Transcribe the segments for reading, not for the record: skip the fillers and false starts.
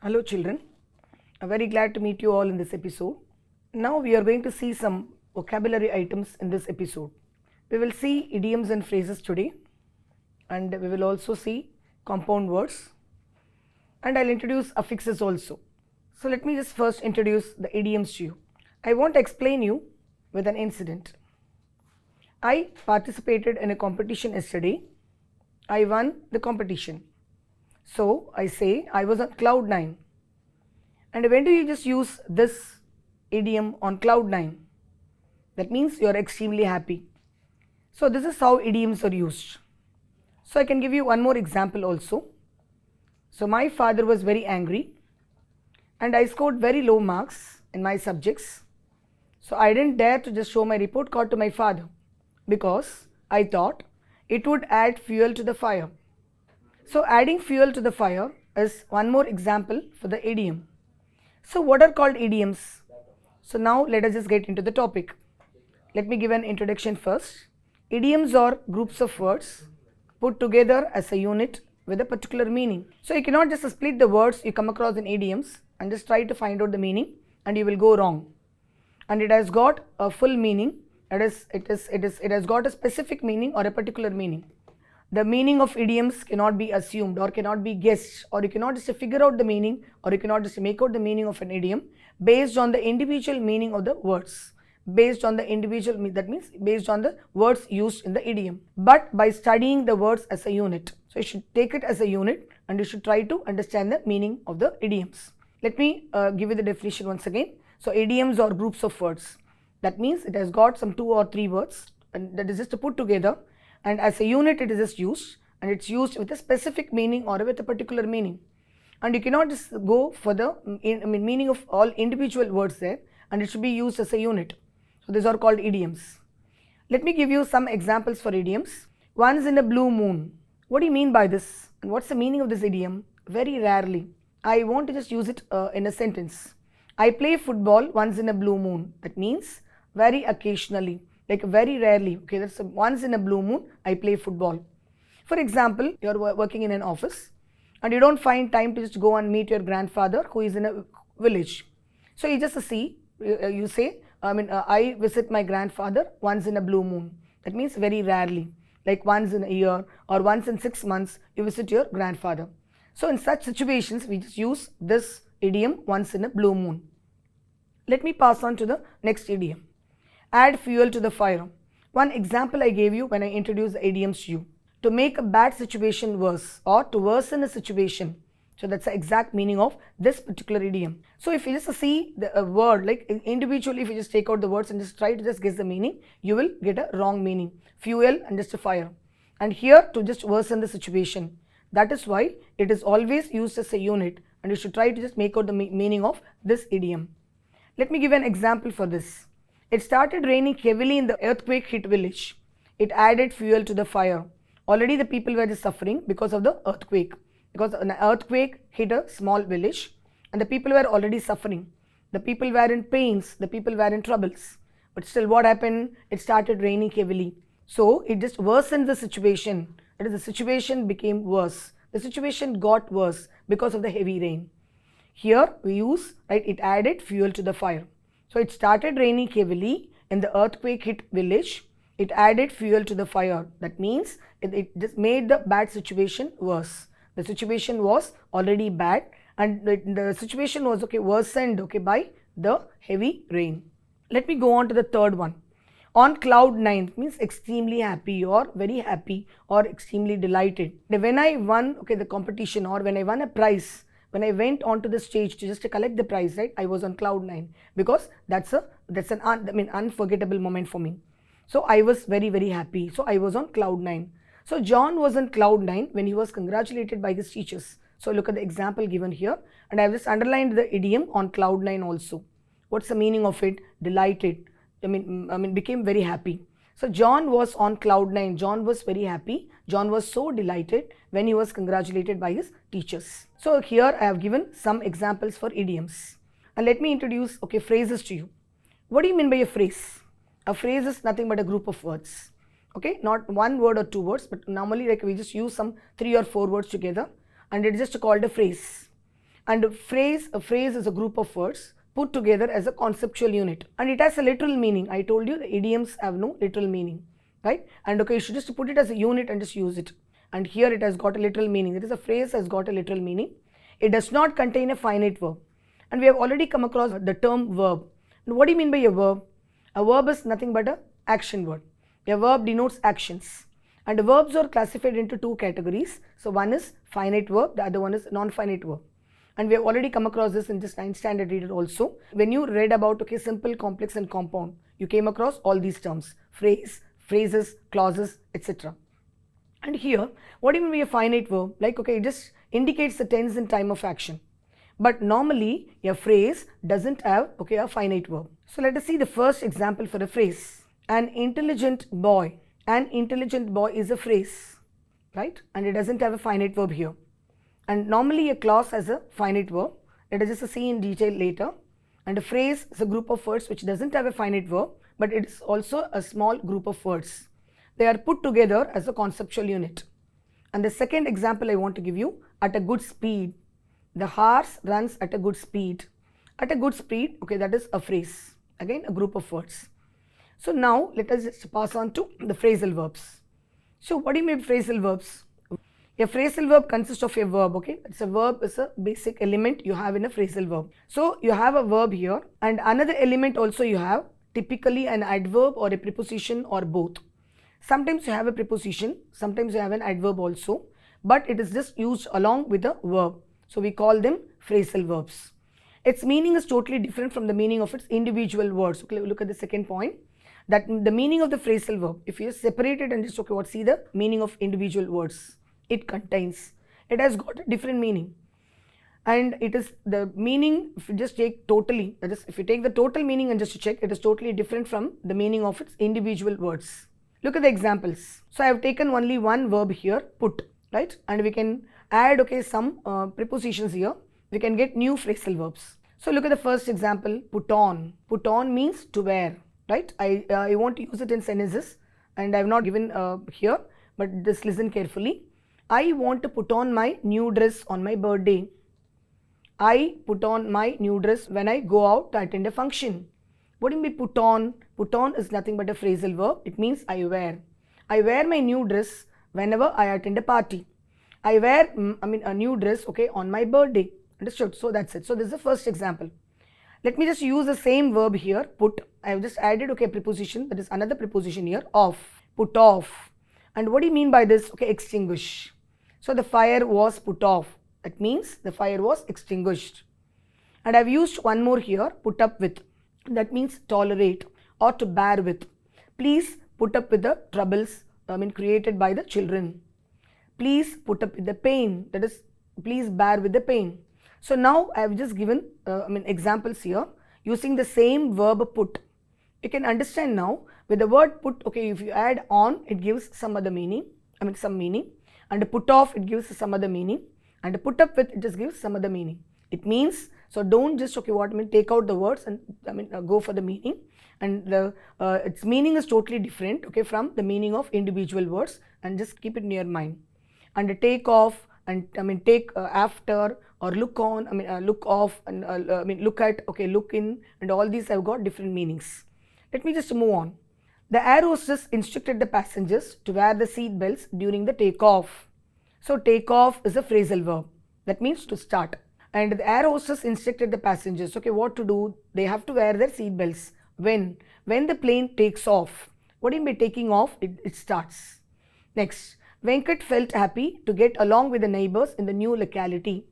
Hello children, I'm very glad to meet you all in this episode. Now we are going to see some vocabulary items in this episode. We will see idioms and phrases today, and we will also see compound words, and I'll introduce affixes also. So let me just first introduce the idioms to you. I want to explain you with an incident. I participated in a competition yesterday. I won the competition. So I say I was on cloud 9. And when do you just use this idiom on cloud 9? That means you are extremely happy. So this is how idioms are used. So I can give you one more example also. So my father was very angry and I scored very low marks in my subjects. So I didn't dare to just show my report card to my father because I thought it would add fuel to the fire. So adding fuel to the fire is one more example for the idiom. So what are called idioms? So now let us just get into the topic. Let me give an introduction first. Idioms are groups of words put together as a unit with a particular meaning. So you cannot just split the words you come across in idioms and just try to find out the meaning and you will go wrong. And it has got a full meaning. It has got a specific meaning or a particular meaning. The meaning of idioms cannot be assumed or cannot be guessed, or you cannot just figure out the meaning, or you cannot just make out the meaning of an idiom based on the individual meaning of the words, based on the individual, that means based on the words used in the idiom, but by studying the words as a unit. So you should take it as a unit and you should try to understand the meaning of the idioms. Let me give you the definition once again. So idioms are groups of words. That means it has got some 2 or 3 words and that is just to put together. And as a unit it is just used, and it's used with a specific meaning or with a particular meaning, and you cannot just go for the meaning of all individual words there, and it should be used as a unit. So these are called idioms. Let me give you some examples for idioms. Once in a blue moon. What do you mean by this, and what's the meaning of this idiom? Very rarely. I want to just use it in a sentence. I play football once in a blue moon. That means very occasionally, like very rarely. Okay, that's once in a blue moon I play football. For example, you're working in an office and you don't find time to just go and meet your grandfather who is in a village. So you just you say, I visit my grandfather once in a blue moon. That means very rarely, like once in a year or once in 6 months you visit your grandfather. So in such situations we just use this idiom, once in a blue moon. Let me pass on to the next idiom. Add fuel to the fire. One example I gave you when I introduced the idioms to you. To make a bad situation worse or to worsen a situation. So that's the exact meaning of this particular idiom. So if you just see the word, like individually, if you just take out the words and just try to just guess the meaning, you will get a wrong meaning. Fuel and just a fire. And here to just worsen the situation. That is why it is always used as a unit, and you should try to just make out the meaning of this idiom. Let me give an example for this. It started raining heavily in the earthquake hit village. It added fuel to the fire. Already the people were just suffering because of the earthquake. Because an earthquake hit a small village and the people were already suffering. The people were in pains, the people were in troubles. But still what happened? It started raining heavily. So it just worsened the situation. That is, the situation became worse. The situation got worse because of the heavy rain. Here we use, right, it added fuel to the fire. So it started raining heavily in the earthquake hit village. It added fuel to the fire. That means it just made the bad situation worse. The situation was already bad and the situation was worsened by the heavy rain. Let me go on to the third one. On cloud 9 means extremely happy or very happy or extremely delighted. When I won the competition or when I won a prize, when I went onto the stage to just collect the prize, right, I was on cloud 9 because that's an unforgettable moment for me. So I was very, very happy. So I was on cloud 9. So John was on cloud 9 when he was congratulated by his teachers. So look at the example given here, and I have just underlined the idiom on cloud 9 also. What's the meaning of it? Delighted. Became very happy. So John was on cloud 9. John was very happy. John was so delighted when he was congratulated by his teachers. So here I have given some examples for idioms. And let me introduce phrases to you. What do you mean by a phrase? A phrase is nothing but a group of words. Okay, not one word or 2 words, but normally we just use some 3 or 4 words together, and it is just called a phrase. And a phrase is a group of words put together as a conceptual unit, and it has a literal meaning. I told you the idioms have no literal meaning, right? And okay, you should just put it as a unit and just use it. And here it has got a literal meaning. It is a phrase has got a literal meaning. It does not contain a finite verb. And we have already come across the term verb. And what do you mean by a verb? A verb is nothing but an action word. A verb denotes actions. And the verbs are classified into two categories. So one is finite verb, the other one is non-finite verb. And we have already come across this in just 9th standard reader also. When you read about okay, simple, complex and compound, you came across all these terms: phrase, phrases, clauses, etc. And here, what do you mean by a finite verb? Like okay, it just indicates the tense and time of action. But normally a phrase doesn't have okay, a finite verb. So let us see the first example for a phrase. An intelligent boy. An intelligent boy is a phrase, right? And it doesn't have a finite verb here. And normally a clause has a finite verb. Let us just see in detail later. And a phrase is a group of words which doesn't have a finite verb, but it is also a small group of words. They are put together as a conceptual unit. And the second example I want to give you, at a good speed. The horse runs at a good speed. At a good speed, okay, that is a phrase. Again, a group of words. So now let us just pass on to the phrasal verbs. So what do you mean by phrasal verbs? A phrasal verb consists of a verb, okay? It's a verb is a basic element you have in a phrasal verb. So you have a verb here, and another element also you have, typically an adverb or a preposition or both. Sometimes you have a preposition, sometimes you have an adverb also, but it is just used along with the verb. So we call them phrasal verbs. Its meaning is totally different from the meaning of its individual words. Okay, look at the second point, that the meaning of the phrasal verb, if you separate it and just okay, see the meaning of individual words it contains, it has got a different meaning. And it is the meaning, if you just take totally, that is, if you take the total meaning and just to check, it is totally different from the meaning of its individual words. Look at the examples. So I have taken only one verb here, put, right? And we can add okay, some prepositions here. We can get new phrasal verbs. So look at the first example, put on. Put on means to wear, right? I want to use it in sentences, and I have not given here, but just listen carefully. I want to put on my new dress on my birthday. I put on my new dress when I go out to attend a function. What do you mean put on? Put on is nothing but a phrasal verb. It means I wear. I wear my new dress whenever I attend a party. I wear a new dress okay, on my birthday. Understood? So that's it. So this is the first example. Let me just use the same verb here, put. I have just added okay, preposition, that is another preposition here, off. Put off. And what do you mean by this? Okay, extinguish. So the fire was put off. That means the fire was extinguished. And I have used one more here, put up with. That means tolerate or to bear with. Please put up with the troubles created by the children. Please put up with the pain. That is, please bear with the pain. So now I have just given examples here using the same verb put. You can understand now with the word put, okay, if you add on, it gives some other meaning, some meaning. And put off, it gives some other meaning. And put up with, it just gives some other meaning. It means, so don't just okay, take out the words and go for the meaning. And the its meaning is totally different okay, from the meaning of individual words, and just keep it in your mind. And take off, and take after, or look on, look off, and look at, okay, look in, and all these have got different meanings. Let me just move on. The air hostess instructed the passengers to wear the seat belts during the takeoff. So take off is a phrasal verb. That means to start. And the air hostess instructed the passengers, okay, what to do? They have to wear their seat belts. When the plane takes off. What do you mean by taking off? It starts. Next, Venkat felt happy to get along with the neighbors in the new locality.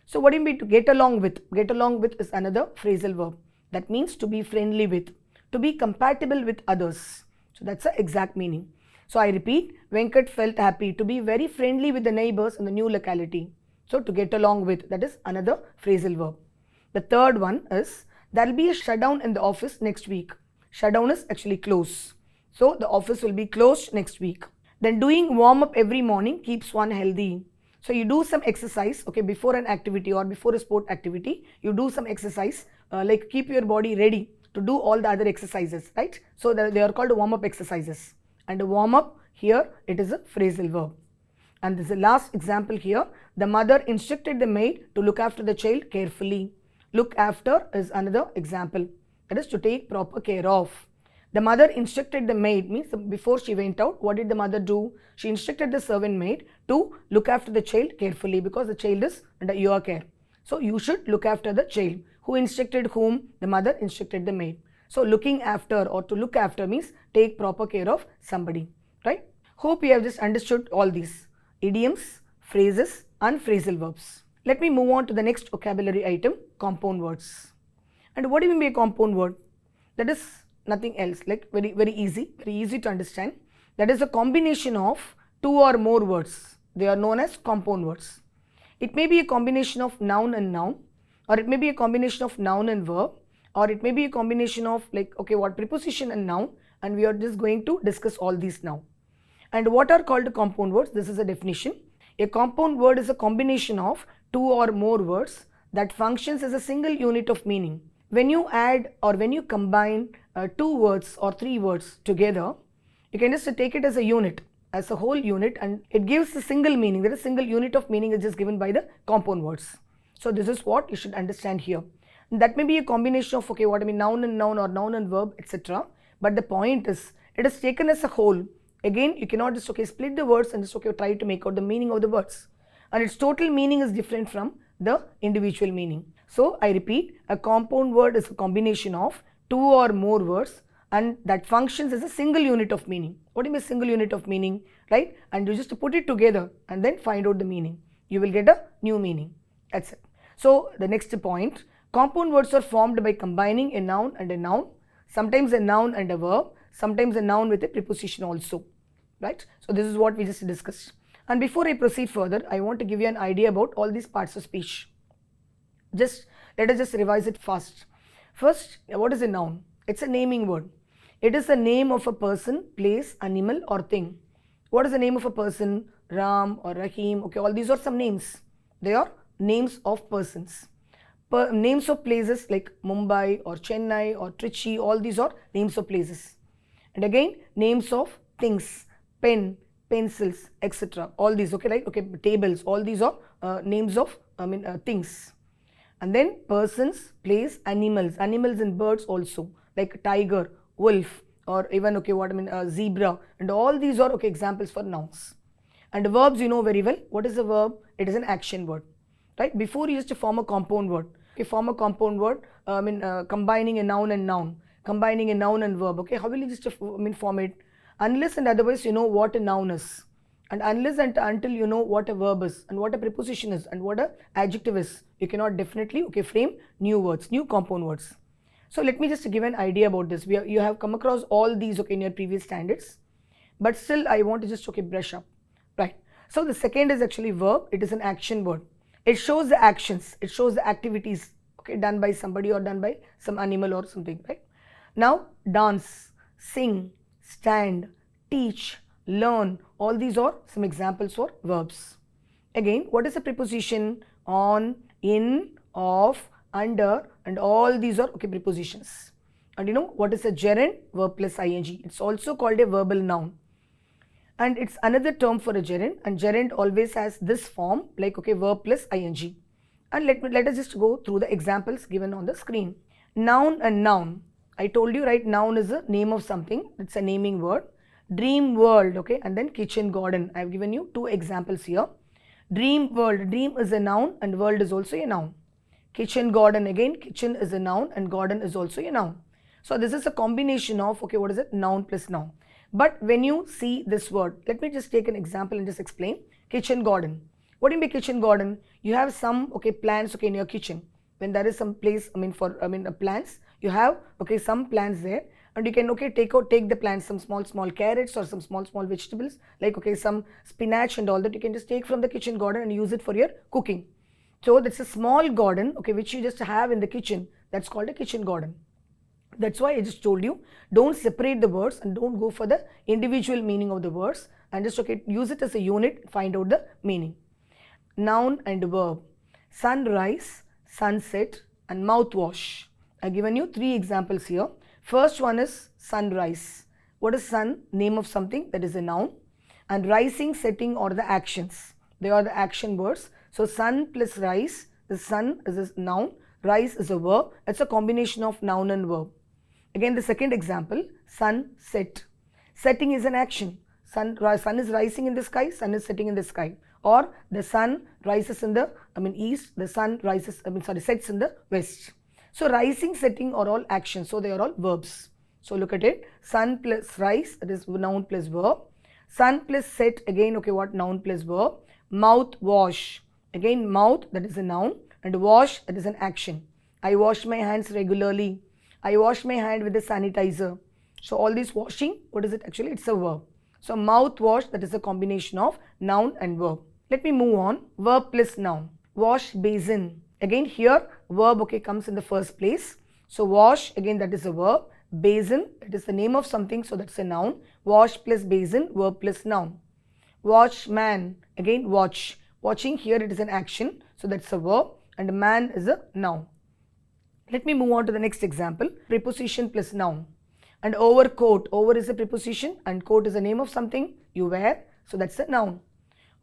So what do you mean to get along with? Get along with is another phrasal verb. That means to be friendly with, to be compatible with others. So that's the exact meaning. So I repeat, Venkat felt happy to be very friendly with the neighbors in the new locality. So to get along with, that is another phrasal verb. The third one is, there will be a shutdown in the office next week. Shutdown is actually close. So the office will be closed next week. Then doing warm up every morning keeps one healthy. So you do some exercise, okay, before an activity or before a sport activity, you do some exercise, like keep your body ready to do all the other exercises, right? So they are called warm up exercises. And the warm up here, it is a phrasal verb. And this is the last example here. The mother instructed the maid to look after the child carefully. Look after is another example. That is to take proper care of. The mother instructed the maid, means before she went out, what did the mother do? She instructed the servant maid to look after the child carefully because the child is under your care. So you should look after the child. Who instructed whom? The mother instructed the maid. So looking after or to look after means take proper care of somebody, right? Hope you have just understood all these idioms, phrases and phrasal verbs. Let me move on to the next vocabulary item, compound words. And what do you mean by a compound word? That is nothing else, like very easy to understand. That is a combination of two or more words. They are known as compound words. It may be a combination of noun and noun, or it may be a combination of noun and verb, or it may be a combination of preposition and noun, and we are just going to discuss all these now. And what are called compound words? This is a definition. A compound word is a combination of two or more words that functions as a single unit of meaning. When you add or when you combine two words or three words together, you can just take it as a unit, as a whole unit, and it gives a single meaning. That is, single unit of meaning is just given by the compound words. So this is what you should understand here. That may be a combination of noun and noun or noun and verb, etc. But the point is, it is taken as a whole. Again, you cannot just split the words and just try to make out the meaning of the words. And its total meaning is different from the individual meaning. So I repeat, a compound word is a combination of two or more words and that functions as a single unit of meaning. What do you mean single unit of meaning, right? And you just put it together and then find out the meaning. You will get a new meaning. That's it. So the next point, compound words are formed by combining a noun and a noun, sometimes a noun and a verb, sometimes a noun with a preposition also, right? So this is what we just discussed. And before I proceed further, I want to give you an idea about all these parts of speech. Let us just revise it fast. First, what is a noun? It's a naming word. It is the name of a person, place, animal or thing. What is the name of a person? Ram or Rahim. Okay, all these are some names. They are names of persons. Names of places like Mumbai or Chennai or Trichy, all these are names of places. And again, names of things, pen, pencils, etc. All these, tables, all these are names of things. And then persons, place, animals and birds also, like tiger, wolf, or even zebra, and all these are examples for nouns. And verbs, you know very well. What is a verb? It is an action word, right? Before you used to form a compound word. Form a compound word, combining a noun and noun, combining a noun and verb. Okay, how will you just form it? Unless and otherwise you know what a noun is, and unless and until you know what a verb is and what a preposition is and what a adjective is, you cannot definitely frame new words, new compound words. So let me just give an idea about this. You have come across all these in your previous standards, but still I want to just brush up, right? So the second is actually verb. It is an action word. It shows the actions, it shows the activities done by somebody or done by some animal or something, right? Now dance, sing, stand, teach, learn, all these are some examples for verbs. Again, what is a preposition? On, in, of, under, and all these are prepositions. And you know what is a gerund? Verb plus ing. It's also called a verbal noun. And it's another term for a gerund, and gerund always has this form like verb plus ing. And let us just go through the examples given on the screen. Noun and noun. I told you, right? Noun is a name of something. It's a naming word. Dream world, and then kitchen garden. I have given you two examples here. Dream world. Dream is a noun and world is also a noun. Kitchen garden, again, kitchen is a noun and garden is also a noun. So this is a combination of what is it? Noun plus noun. But when you see this word, let me just take an example and just explain. Kitchen garden. What do you mean by kitchen garden? You have some plants in your kitchen. When there is some place for plants, you have some plants there, and you can take the plants, some small carrots or some small vegetables like some spinach and all that. You can just take from the kitchen garden and use it for your cooking. So that's a small garden which you just have in the kitchen. That's called a kitchen garden. That's why I just told you, don't separate the words and don't go for the individual meaning of the words, and just use it as a unit, find out the meaning. Noun and verb. Sunrise, sunset and mouthwash. I've given you three examples here. First one is sunrise. What is sun? Name of something, that is a noun. and rising, setting or the actions. They are the action words. So sun plus rise, the sun is a noun, rise is a verb. It's a combination of noun and verb. Again the second example, sun set. Setting is an action. Sun is rising in the sky, sun is setting in the sky. Or the sun rises in the east, the sun rises sets in the west. So rising, setting are all actions, so they are all verbs. So look at it, sun plus rise, that is noun plus verb. Sun plus set, again okay, what, noun plus verb. Mouth wash, again mouth, that is a noun, and wash, that is an action. I wash my hands regularly. I wash my hand with a sanitizer. So all this washing, what is it actually? It's a verb. So mouth wash, that is a combination of noun and verb. Let me move on. Verb plus noun. Wash basin. Again here verb okay comes in the first place. So wash, again that is a verb. Basin, it is the name of something, so that's a noun. Wash plus basin, verb plus noun. Watchman, again watch. Watching, here it is an action, so that's a verb, and man is a noun. Let me move on to the next example. Preposition plus noun. And overcoat, over is a preposition and coat is the name of something you wear, so that's a noun.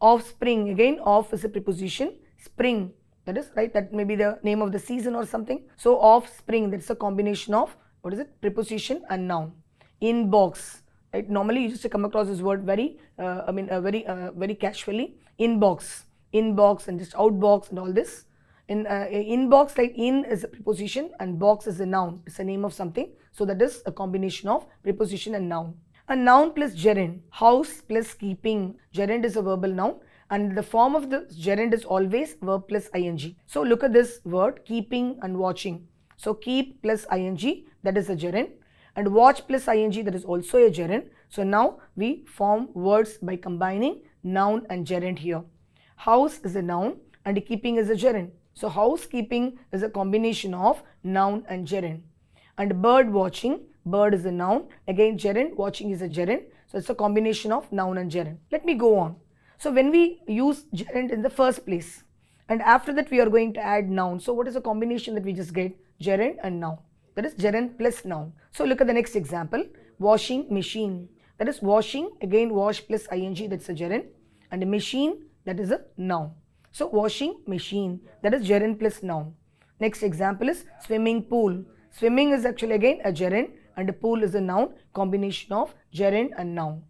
Offspring, again off is a preposition, spring, that is right, that may be the name of the season or something. So offspring, that's a combination of, what is it, preposition and noun. Inbox, right, normally you just come across this word very very casually. Inbox and just outbox and all this. In inbox, like in is a preposition and box is a noun, it's a name of something, so that is a combination of preposition and noun. A noun plus gerund, house plus keeping. Gerund is a verbal noun and the form of the gerund is always verb plus ing. So look at this word, keeping and watching. So keep plus ing, that is a gerund, and watch plus ing, that is also a gerund. So now we form words by combining noun and gerund here. House is a noun and keeping is a gerund. So housekeeping is a combination of noun and gerund. And bird watching, bird is a noun, again gerund, watching is a gerund. So it's a combination of noun and gerund. Let me go on. So when we use gerund in the first place and after that we are going to add noun. So what is the combination that we just get? Gerund and noun. That is gerund plus noun. So look at the next example. Washing machine. That is washing, again wash plus ing, that's a gerund, and machine, that is a noun. So washing machine, that is gerund plus noun. Next example is swimming pool. Swimming is actually again a gerund and a pool is a noun, combination of gerund and noun.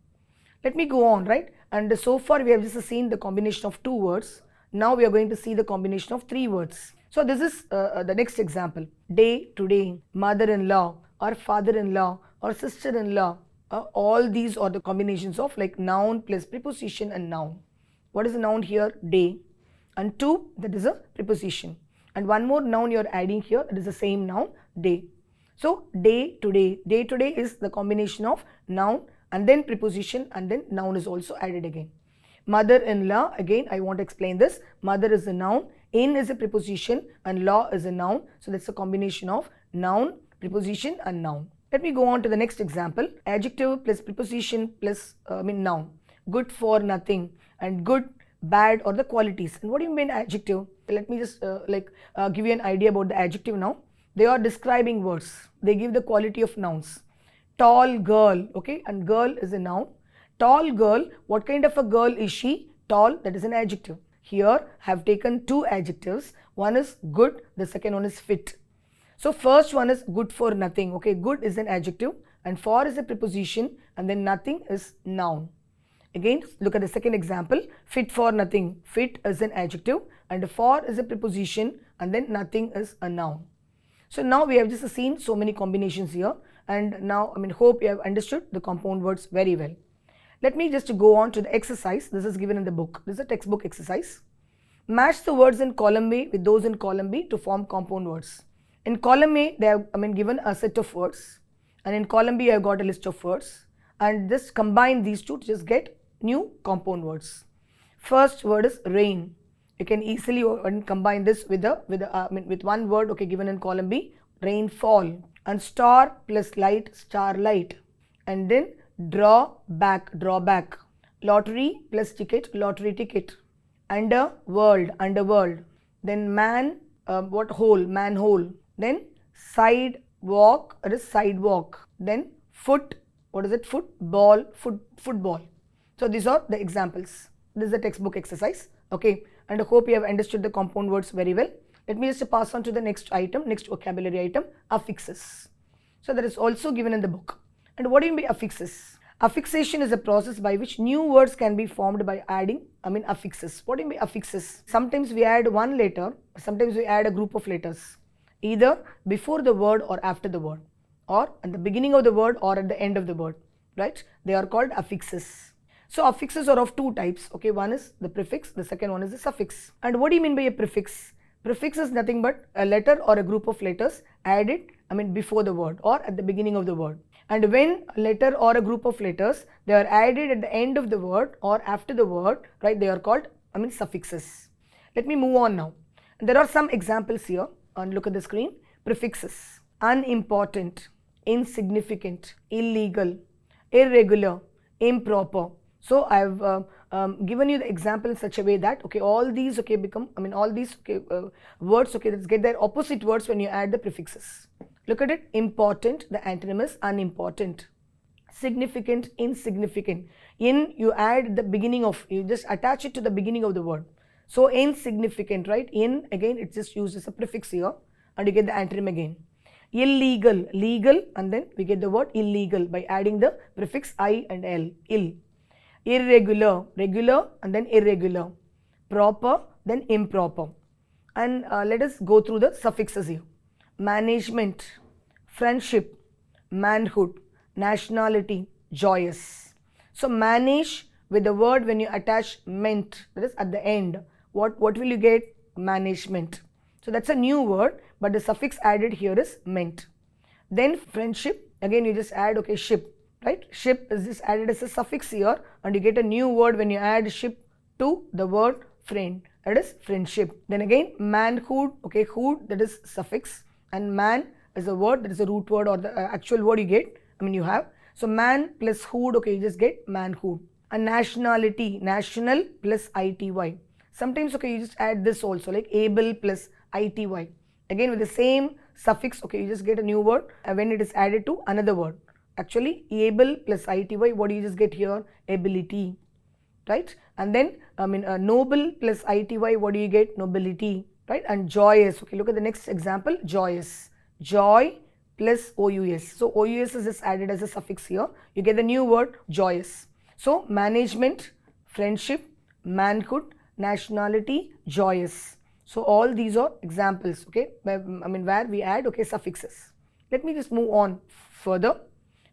Let me go on, right? And so far we have just seen the combination of two words. Now we are going to see the combination of three words. So this is the next example. Day to day, mother-in-law or father-in-law or sister-in-law. All these are the combinations of like noun plus preposition and noun. What is the noun here? Day. And to, that is a preposition. And one more noun you are adding here, that is the same noun, day. So day to day. Day to day is the combination of noun and then preposition and then noun is also added again. Mother-in-law, again I want to explain this. Mother is a noun, in is a preposition and law is a noun. So that's a combination of noun, preposition and noun. Let me go on to the next example. Adjective plus preposition plus noun. Good for nothing, and good, bad, or the qualities. And what do you mean adjective? Let me just give you an idea about the adjective now. They are describing words. They give the quality of nouns. Tall girl, okay, and girl is a noun. Tall girl, what kind of a girl is she? Tall, that is an adjective. Here I have taken two adjectives. One is good, the second one is fit. So first one is good for nothing, okay, good is an adjective and for is a preposition and then nothing is noun. Again, look at the second example, fit for nothing. Fit is an adjective and for is a preposition and then nothing is a noun. So now we have just seen so many combinations here and now hope you have understood the compound words very well. Let me just go on to the exercise. This is given in the book. This is a textbook exercise. Match the words in column A with those in column B to form compound words. In column A, they have given a set of words and in column B, I have got a list of words and just combine these two to just get new compound words. First word is rain. You can easily combine this with one word, okay, given in column B, rainfall, and star plus light, starlight, and then drawback, drawback, lottery plus ticket, lottery ticket, underworld, underworld, then man, hole, manhole, then sidewalk, it is sidewalk, then foot, what is it, football, football. So these are the examples. This is a textbook exercise. Okay, and I hope you have understood the compound words very well. Let me just pass on to the next item, next vocabulary item, affixes. So that is also given in the book. And what do you mean by affixes? Affixation is a process by which new words can be formed by adding, affixes. What do you mean by affixes? Sometimes we add one letter, sometimes we add a group of letters, either before the word or after the word, or at the beginning of the word or at the end of the word, right? They are called affixes. So affixes are of two types. Okay, one is the prefix, the second one is the suffix. And what do you mean by a prefix? Prefix is nothing but a letter or a group of letters added, before the word or at the beginning of the word. And when a letter or a group of letters, they are added at the end of the word or after the word, right, they are called, suffixes. Let me move on now. There are some examples here, and look at the screen. Prefixes: unimportant, insignificant, illegal, irregular, improper. So I have given you the example in such a way that, okay, all these, okay, become, all these, okay, words, okay, let's get their opposite words when you add the prefixes. Look at it. Important, the antonym is unimportant. Significant, insignificant. In, you add the beginning of, you just attach it to the beginning of the word. So insignificant, right? In, again, it's just used as a prefix here, and you get the antonym again. Illegal, legal, and then we get the word illegal by adding the prefix I and L, ill. Irregular, regular, and then irregular. Proper, then improper. And let us go through the suffixes here. Management, friendship, manhood, nationality, joyous. So manage, with the word when you attach ment, that is at the end, what will you get? Management. So that's a new word, but the suffix added here is ment. Then friendship, again you just add, okay, ship, right? Ship is just added as a suffix here, and you get a new word when you add ship to the word friend, that is friendship. Then again manhood, okay, hood, that is suffix, and man is a word, that is a root word or the actual word you get, you have. So man plus hood, okay, you just get manhood. And nationality, national plus ity. Sometimes, okay, you just add this also, like able plus ity. Again with the same suffix, okay, you just get a new word when it is added to another word. Actually, able plus ity, what do you just get here? Ability, right? And then, noble plus ity, what do you get? Nobility, right? And joyous, okay, look at the next example, joyous. Joy plus ous. So ous is just added as a suffix here. You get the new word joyous. So management, friendship, manhood, nationality, joyous. So all these are examples, okay, where we add, okay, suffixes. Let me just move on further.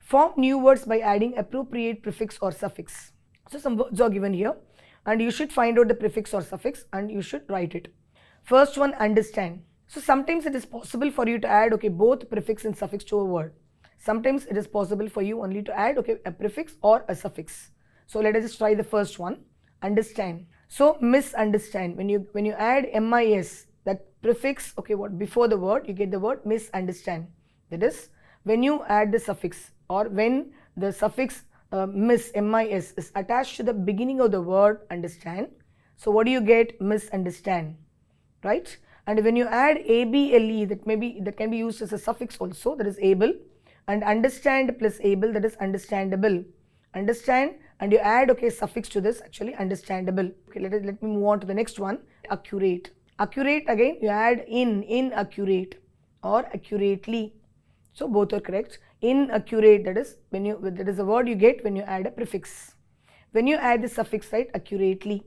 Form new words by adding appropriate prefix or suffix. So some words are given here, and you should find out the prefix or suffix and you should write it. First one, understand. So sometimes it is possible for you to add, okay, both prefix and suffix to a word. Sometimes it is possible for you only to add, okay, a prefix or a suffix. So let us just try the first one, understand. So misunderstand, when you add mis, that prefix, okay, what before the word, you get the word misunderstand. That is, when you add the suffix or when the suffix mis is attached to the beginning of the word understand, so what do you get? Misunderstand, right? And when you add able, that can be used as a suffix also, that is able, and understand plus able, that is understandable. Understand, and you add, okay, suffix to this, actually understandable. Okay, let me move on to the next one, accurate. Accurate, again you add inaccurate or accurately. So both are correct. Inaccurate, that is a word you get when you add a prefix. When you add the suffix, right, accurately.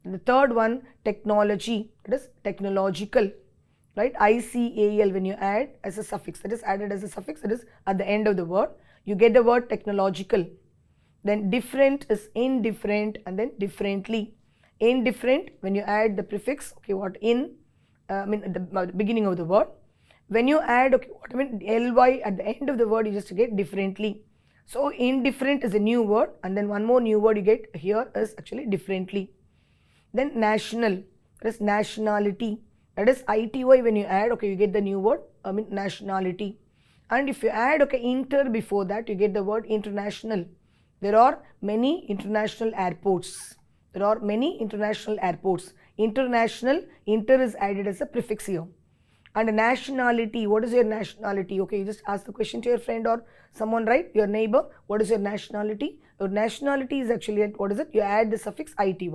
And the third one, technology, that is technological, right? ICAL, when you add as a suffix, that is added as a suffix, that is at the end of the word, you get the word technological. Then different is indifferent, and then differently. Indifferent, when you add the prefix, okay, what in, at the beginning of the word. When you add, okay, ly at the end of the word, you just get differently. So indifferent is a new word, and then one more new word you get here is actually differently. Then national, that is nationality, that is ity, when you add, okay, you get the new word, nationality. And if you add, okay, inter before that, you get the word international. There are many international airports. There are many international airports. International, inter is added as a prefix here. And nationality, what is your nationality? Okay, you just ask the question to your friend or someone, right? Your neighbor, what is your nationality? Your nationality is actually, what is it? You add the suffix ity.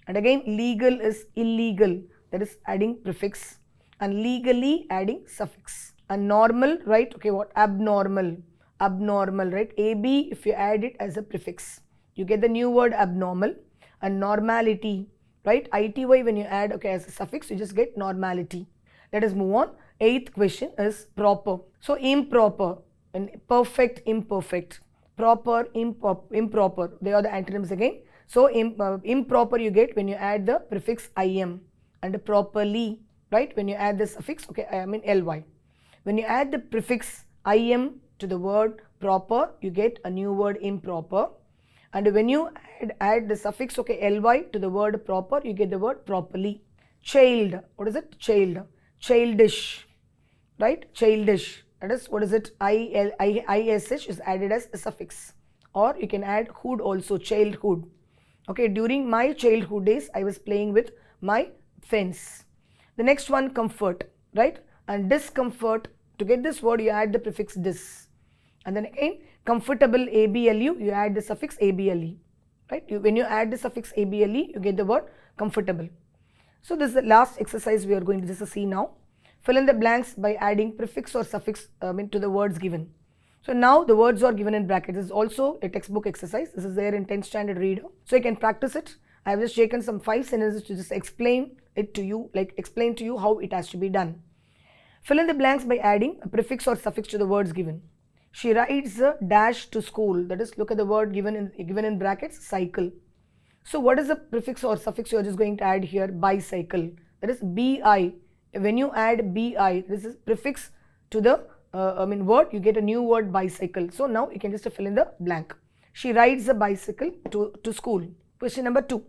And again, legal is illegal, that is adding prefix, and legally adding suffix. And normal, right? Okay, what? Abnormal, abnormal, right? ab, if you add it as a prefix, you get the new word abnormal. And normality, right? ity, when you add, okay, as a suffix, you just get normality. Let us move on. Eighth question is proper. So improper and perfect, imperfect, proper, improper, they are the antonyms again. So improper you get when you add the prefix im, and properly, right, when you add the suffix, okay, I mean ly. When you add the prefix im to the word proper, you get a new word improper. And when you add the suffix, okay, ly to the word proper, you get the word properly. Child, what is it? Child, childish, right? Childish, that is, what is it? ish is added as a suffix. Or you can add hood also, childhood. Okay, during my childhood days, I was playing with my friends. The next one, comfort, right? And discomfort, to get this word, you add the prefix dis. And then again, comfortable, ablu, you add the suffix able, right? When you add the suffix able, you get the word comfortable. So this is the last exercise we are going to just see now. Fill in the blanks by adding prefix or suffix to the words given. So now the words are given in brackets. This is also a textbook exercise. This is there in 10th standard reader. So you can practice it. I have just taken some 5 sentences to just explain it to you, like explain to you how it has to be done. Fill in the blanks by adding a prefix or suffix to the words given. She rides a dash to school. That is, look at the word given in brackets, cycle. So what is the prefix or suffix you are just going to add here? Bicycle. That is bi. When you add bi, this is prefix to the word, you get a new word, bicycle. So now you can just fill in the blank. She rides a bicycle to school. Question number 2.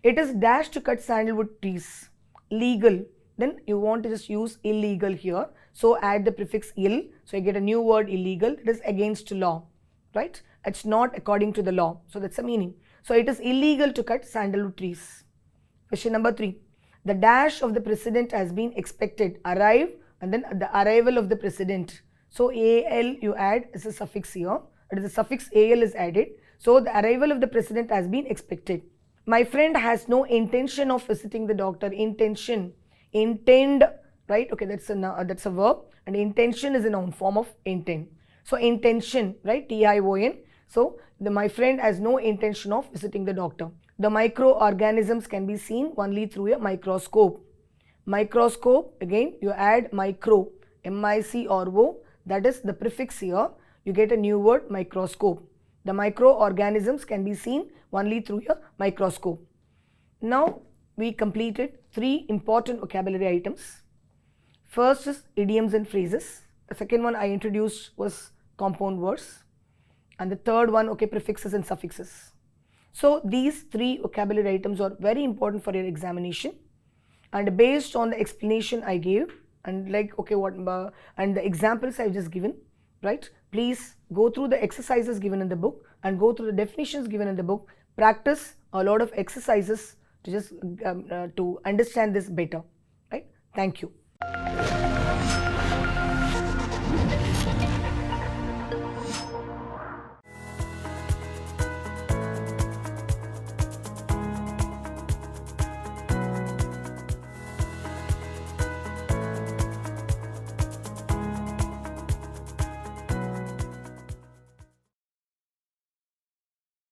It is dash to cut sandalwood trees. Legal. Then you want to just use illegal here. So add the prefix ill. So you get a new word, illegal. It is against law, right? It's not according to the law. So that's the meaning. So it is illegal to cut sandalwood trees. Question number 3. The dash of the president has been expected. Arrive, and then the arrival of the president. So al you add as a suffix here. It is the suffix al is added. So the arrival of the president has been expected. My friend has no intention of visiting the doctor. Intention, intend, right? Okay, that's a verb, and intention is a noun form of intent. So intention, right? tion. So my friend has no intention of visiting the doctor. The microorganisms can be seen only through a microscope. Microscope, again you add micro, micro, that is the prefix here. You get a new word, microscope. The microorganisms can be seen only through a microscope. Now we completed 3 important vocabulary items. First is idioms and phrases. The second one I introduced was compound words. And the third one, okay, prefixes and suffixes. So these 3 vocabulary items are very important for your examination. And based on the explanation I gave, and like, okay, and the examples I've just given, right? Please go through the exercises given in the book and go through the definitions given in the book. Practice a lot of exercises to just to understand this better, right? Thank you.